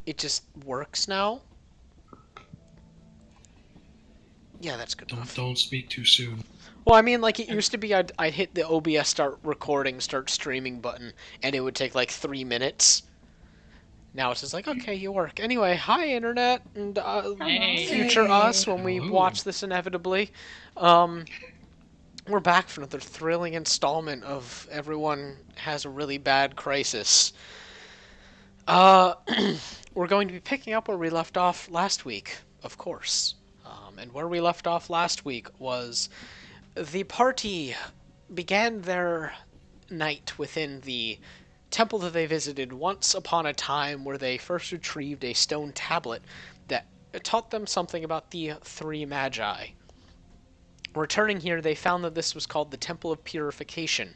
it just works now. Yeah, that's good enough. Don't speak too soon. Well, I mean, like, it used to be I'd hit the OBS start recording, start streaming button, and it would take like 3 minutes. Now it's just like, okay, you work. Anyway, hi, Internet, and Hey. future us when we Hello. watch this inevitably. Um, we're back for another thrilling installment of Everyone Has a Really Bad Crisis. Uh, we're going to be picking up where we left off last week, of course. And where we left off last week was the party began their night within the temple that they visited once upon a time, where they first retrieved a stone tablet that taught them something about the three magi. Returning here, they found that this was called the Temple of Purification,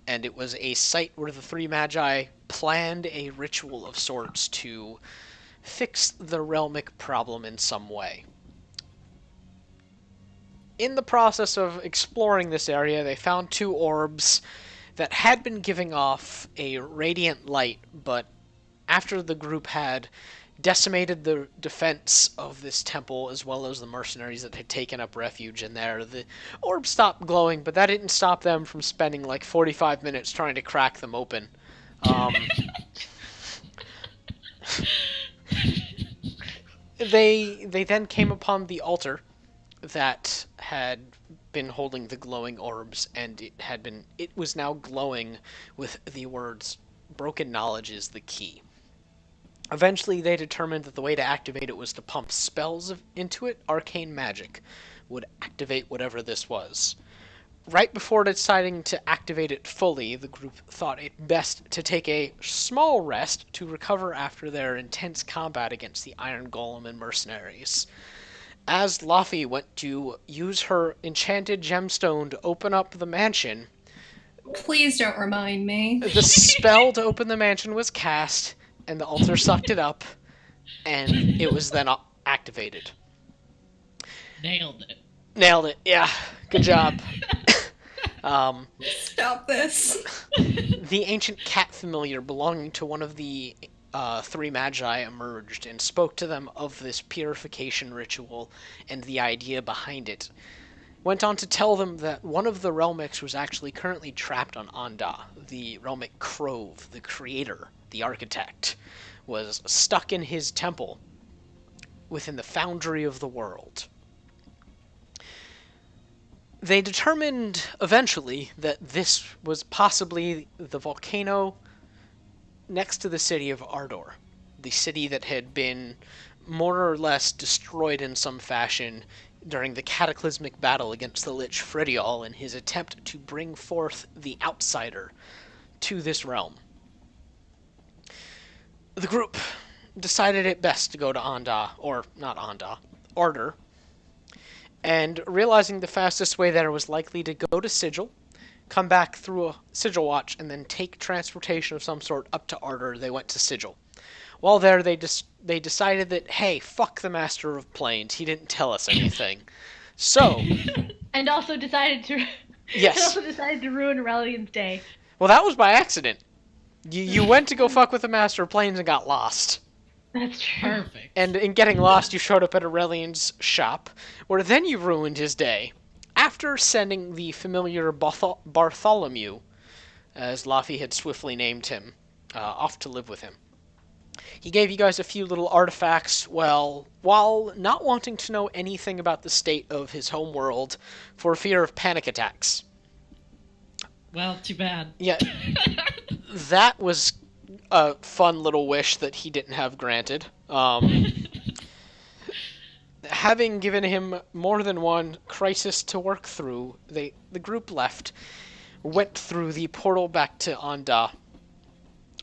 and it was a site where the three magi planned a ritual of sorts to fix the realmic problem in some way. In the process of exploring this area, they found two orbs that had been giving off a radiant light, but after the group had decimated the defense of this temple as well as the mercenaries that had taken up refuge in there, the orbs stopped glowing, but that didn't stop them from spending like 45 minutes trying to crack them open. They then came upon the altar that had been holding the glowing orbs, and it was now glowing with the words, "Broken knowledge is the key." Eventually they determined that the way to activate it was to pump spells into it. Arcane magic would activate whatever this was. Right before deciding to activate it fully, the group thought it best to take a small rest to recover after their intense combat against the Iron Golem and mercenaries. As Laffy went to use her enchanted gemstone to open up the mansion, Please don't remind me. the spell to open the mansion was cast, and the altar sucked it up, and it was then activated. Nailed it. Nailed it. Yeah, good job. Stop this. The ancient cat familiar belonging to one of the three magi emerged and spoke to them of this purification ritual and the idea behind it. Went on to tell them that one of the Realmics was actually currently trapped on Onda. The Realmic Crove, the creator, the architect, was stuck in his temple within the foundry of the world. They determined eventually that this was possibly the volcano next to the city of Ardor, the city that had been more or less destroyed in some fashion during the cataclysmic battle against the Lich Fridial in his attempt to bring forth the outsider to this realm. The group decided it best to go to Onda, or not Onda, Ardor, and realizing the fastest way there was likely to go to Sigil, come back through a Sigil watch, and then take transportation of some sort up to Ardor, they went to Sigil. While there, they decided that, hey, fuck the Master of Planes, he didn't tell us anything. So, And also decided to. yes. And also decided to ruin Aurelian's day. Well, that was by accident. You went to go fuck with the Master of Planes and got lost. That's true. Perfect. And in getting lost, you showed up at Aurelian's shop, where then you ruined his day. After sending the familiar Bartholomew, as Laffy had swiftly named him, off to live with him. He gave you guys a few little artifacts, well, while not wanting to know anything about the state of his home world for fear of panic attacks. Well, too bad. Yeah, that was a fun little wish that he didn't have granted. Having given him more than one crisis to work through, the group left, went through the portal back to Onda,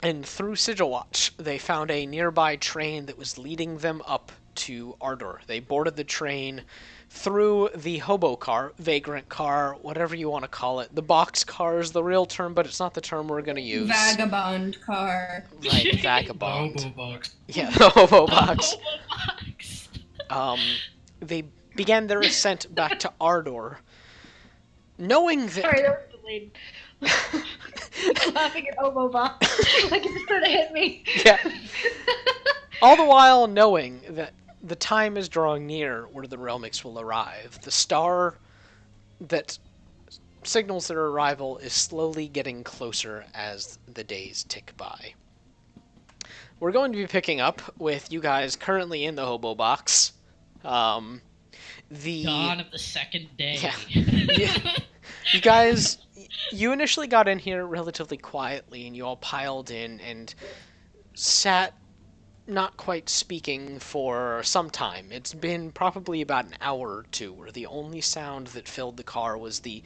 and through Sigil Watch, they found a nearby train that was leading them up to Ardor. They boarded the train through the hobo car, vagrant car, whatever you want to call it. The box car is the real term, but it's not the term we're going to use. Vagabond car. Right, vagabond. Hobo box. Yeah, the hobo box. Box. They began their ascent back to Ardor, knowing that... Sorry, that was delayed. Laughing at Hobo Box. Like it just sort of hit me. Yeah. All the while knowing that the time is drawing near where the Realmix will arrive. The star that signals their arrival is slowly getting closer as the days tick by. We're going to be picking up with you guys currently in the Hobo Box. The Dawn of the second day. Yeah. You guys, you initially got in here relatively quietly, and you all piled in and sat not quite speaking for some time. It's been probably about an hour or two where the only sound that filled the car was the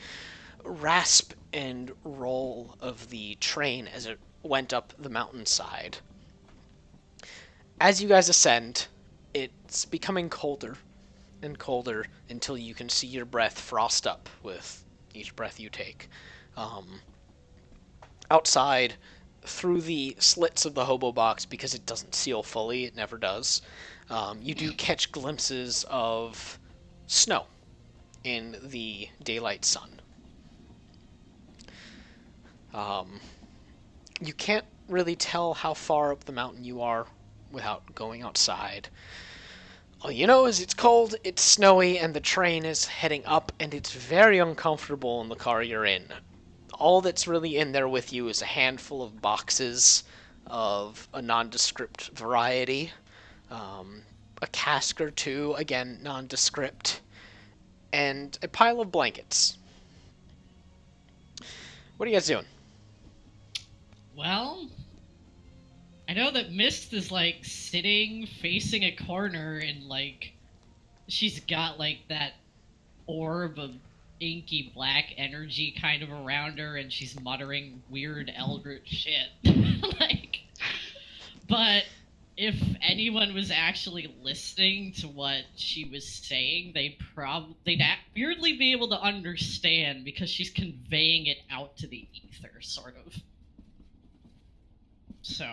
rasp and roll of the train as it went up the mountainside. As you guys ascend, it's becoming colder and colder until you can see your breath frost up with each breath you take. Outside, through the slits of the hobo box, because it doesn't seal fully, it never does, you do catch glimpses of snow in the daylight sun. You can't really tell how far up the mountain you are without going outside. All you know is it's cold, it's snowy, and the train is heading up, and it's very uncomfortable in the car you're in. All that's really in there with you is a handful of boxes of a nondescript variety, a cask or two, again nondescript, and a pile of blankets. What are you guys doing? Well, I know that Mist is like sitting facing a corner and like she's got like that orb of inky black energy kind of around her and she's muttering weird eldritch shit. Like, but if anyone was actually listening to what she was saying, they'd weirdly be able to understand because she's conveying it out to the ether, sort of. So,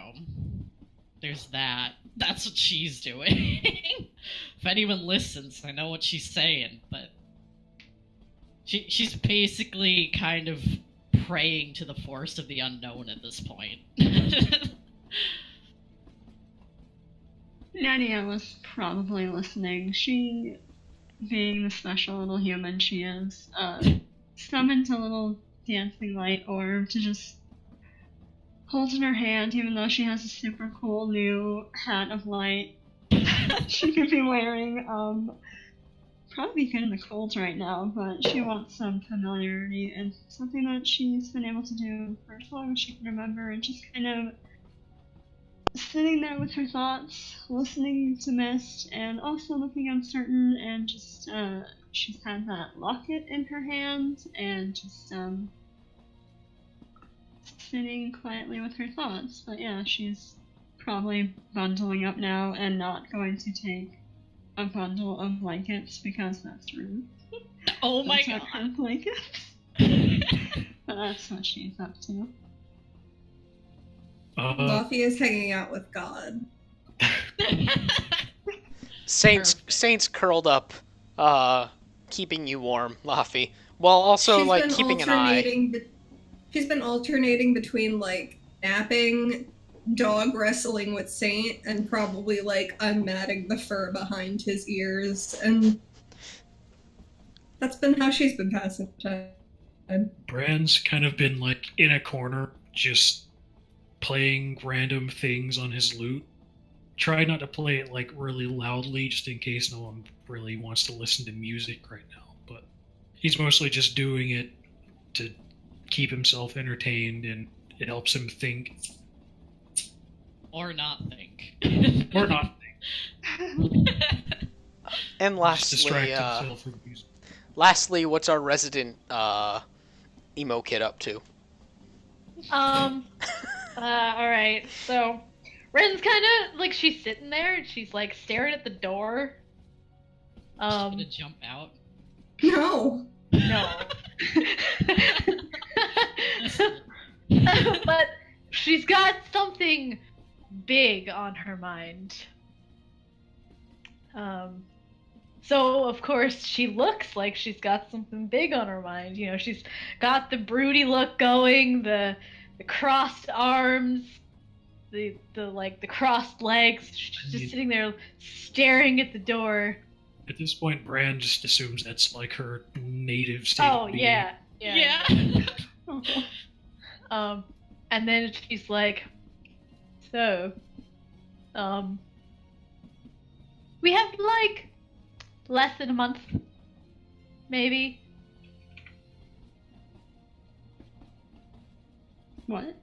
there's that. That's what she's doing. If anyone listens, I know what she's saying, but she's basically kind of praying to the force of the unknown at this point. Nadia was probably listening. She, being the special little human she is, summoned a little dancing light orb to just hold in her hand, even though she has a super cool new hat of light she could be wearing. Probably kind of the cold right now, but she wants some familiarity and something that she's been able to do for as long as she can remember, and just kind of sitting there with her thoughts, listening to Mist, and also looking uncertain, and just, she's had that locket in her hand, and just, sitting quietly with her thoughts. But yeah, she's probably bundling up now and not going to take a bundle of blankets because that's rude. Oh my Don't god. have blankets. But that's what she's up to. Luffy is hanging out with God. Saints curled up, keeping you warm, Laffy, while also like keeping an eye. She's been alternating between like napping, dog wrestling with Saint, and probably like unmatting the fur behind his ears, and that's been how she's been passing time. Bran's kind of been like in a corner, just playing random things on his lute. Try not to play it like really loudly, just in case no one really wants to listen to music right now. But he's mostly just doing it to keep himself entertained, and it helps him think. Or not think. Or not think. And Just distract himself from music. lastly, what's our resident emo kid up to? Alright, so Ren's kind of like she's sitting there and she's like staring at the door. She's gonna jump out. No. No. But she's got something big on her mind. So, of course, she looks like she's got something big on her mind. You know, she's got the broody look going, the crossed arms, the crossed legs. She's just sitting there staring at the door. At this point, Bran just assumes that's like her native state Oh, of being. yeah. And then she's like, so, we have like less than a month, maybe. What?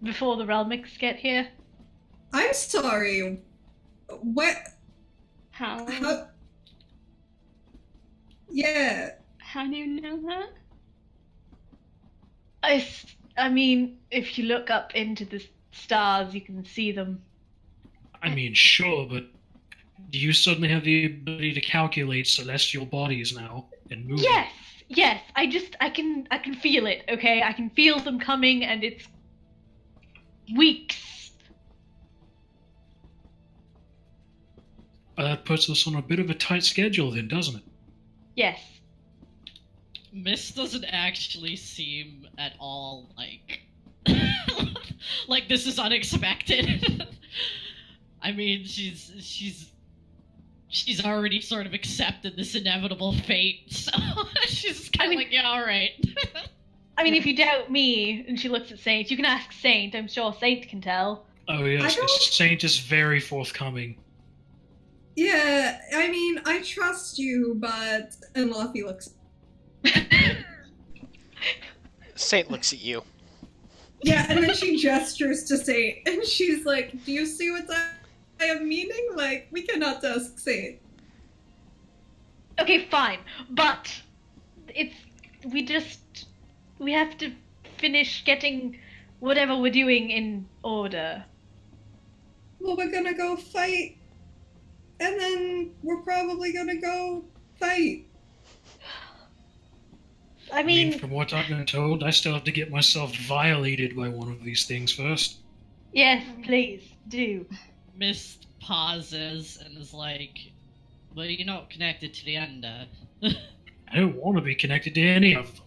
Before the Realmics get here. I'm sorry. What? How? Yeah. How do you know that? I mean, if you look up into the stars, you can see them. I mean, sure, but do you suddenly have the ability to calculate celestial bodies now and move? Yes. I can feel it. Okay, I can feel them coming, and it's weeks. That puts us on a bit of a tight schedule, then, doesn't it? Yes. Mist doesn't actually seem at all like like this is unexpected. I mean, she's already sort of accepted this inevitable fate, so she's kind of like, yeah, all right. I mean, if you doubt me, and she looks at Saint, you can ask Saint. I'm sure Saint can tell. Oh yes, I don't- Saint is very forthcoming. Yeah, I mean, I trust you, but... And Luffy looks... Saint looks at you. Yeah, and then she gestures to Saint, and she's like, do you see what I am meaning? Like, we cannot ask Saint. Okay, fine, but we have to finish getting whatever we're doing in order. Well, we're gonna go fight, and then we're probably gonna go fight. I mean, from what I've been told, I still have to get myself violated by one of these things first. yes, please, do. Mist pauses and is like, well, you're not connected to the Ender. I don't want to be connected to any of them.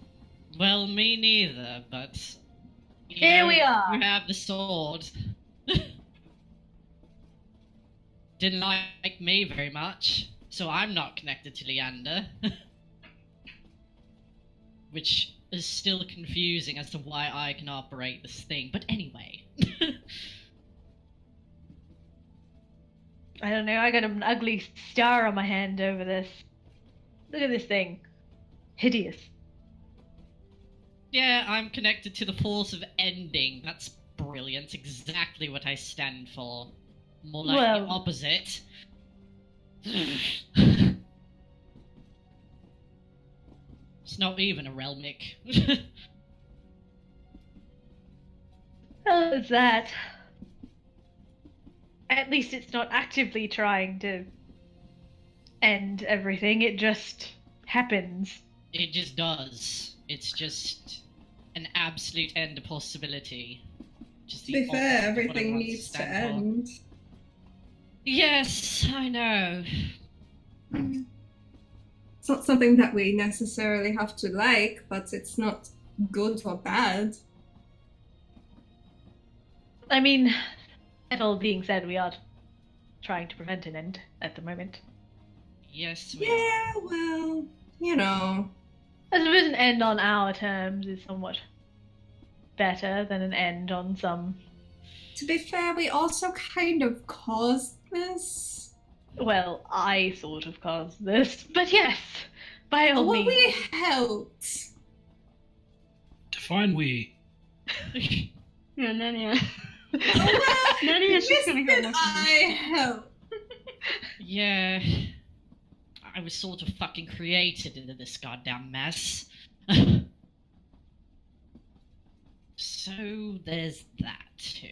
Well, me neither, but Here we are. You have the sword. Didn't like me very much, so I'm not connected to Leander. Which is still confusing as to why I can operate this thing, but anyway. I don't know, I got an ugly star on my hand over this. Look at this thing. Hideous. Yeah, I'm connected to the force of ending. That's brilliant. Exactly what I stand for. More like the opposite. It's not even a Realmic. How is that? At least it's not actively trying to end everything, it just happens. It just does. It's just an absolute end possibility. Just To be fair, opposite of what I everything want needs to stand for. end. Yes, I know. It's not something that we necessarily have to like, but it's not good or bad. I mean, that all being said, we are trying to prevent an end at the moment. Yes, we Yeah, well, you know. I suppose an end on our terms is somewhat better than an end on some. To be fair, we also kind of caused this. Well, I sort of caused this, but yes, by all Well, means. we helped. Define we. Yeah, Nania. Oh, well, Nania's just gonna go Miss look I helped. Yeah. I was sort of fucking created into this goddamn mess. So there's that too.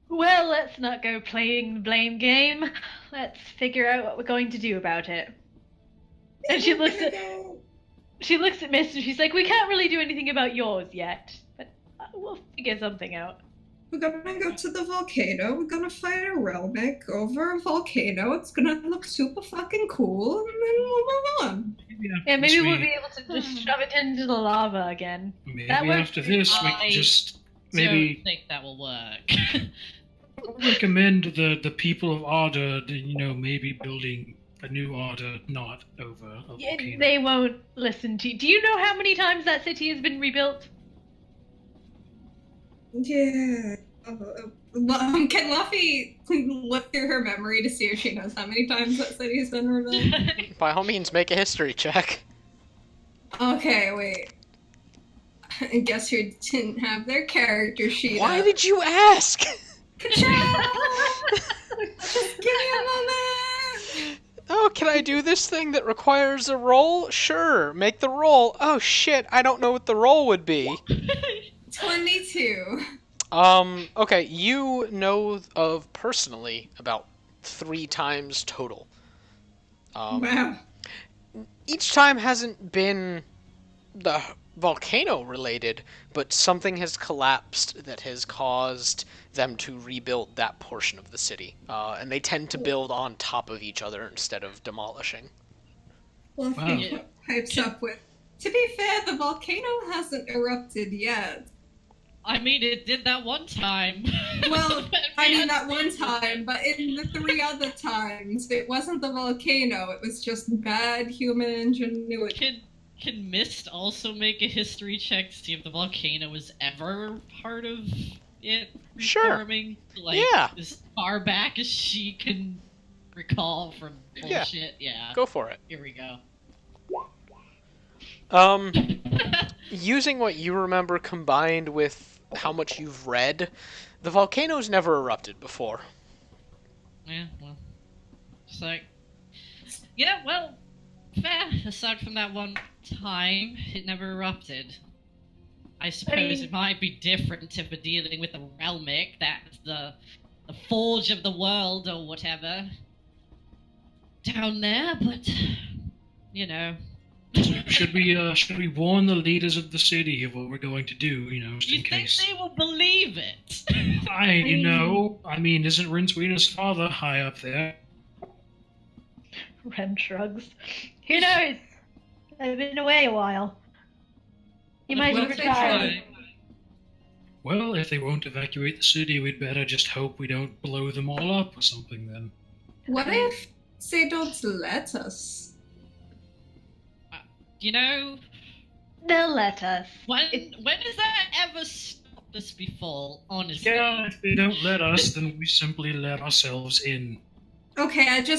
Well, let's not go playing the blame game. Let's figure out what we're going to do about it. And she looks at Mist and she's like, "We can't really do anything about yours yet, but we'll figure something out." We're gonna go to the volcano. We're gonna fight a Relmic over a volcano. It's gonna look super fucking cool, and then we'll move on. Yeah, maybe Yes, we'll be able to just shove it into the lava again. Maybe That works after pretty this, we well. can just I maybe don't think that will work. recommend the people of Arda, maybe building a new Arda, not over a volcano. They won't listen to you. Do you know how many times that city has been rebuilt? Yeah. Can Luffy look through her memory to see if she knows how many times that city's been rebuilt? By all means, make a history check. Okay, wait. I guess who didn't have their character sheet Why up. did you ask? Ka-chow! Just give me a moment! Oh, can I do this thing that requires a roll? Sure, make the roll. Oh shit, I don't know what the roll would be. 22. Okay, you know of personally about 3 times total. Wow. Each time hasn't been the volcano related, but something has collapsed that has caused them to rebuild that portion of the city. And they tend to build on top of each other instead of demolishing. Luffy Wow. pipes up with, to be fair, the volcano hasn't erupted yet. I mean, it did that one time. Well, I mean that one time, but in the 3 other times, it wasn't the volcano, it was just bad human ingenuity. Can Mist also make a history check to see if the volcano was ever part of it Sure. reforming? Like, Yeah. as far back as she can recall from Yeah. bullshit? Yeah. Go for it. Here we go. Using what you remember combined with how much you've read, the volcano's never erupted before. Yeah, well. Just like. Yeah, well, fair. Aside from that one time, it never erupted. I suppose it might be different if we're dealing with a Relmic, that's the forge of the world or whatever. Down there, but. You know. Should we warn the leaders of the city of what we're going to do, just You in think case? they will believe it? Isn't Rinceweeder's father high up there? Ren shrugs. Who knows? I've been away a while. He might What be if they retired. Well, if they won't evacuate the city, we'd better just hope we don't blow them all up or something then. What if they don't let us? You know, They'll let us. when has that ever stopped us before, honestly? Yeah, if they don't let us, then we simply let ourselves in. Okay, I just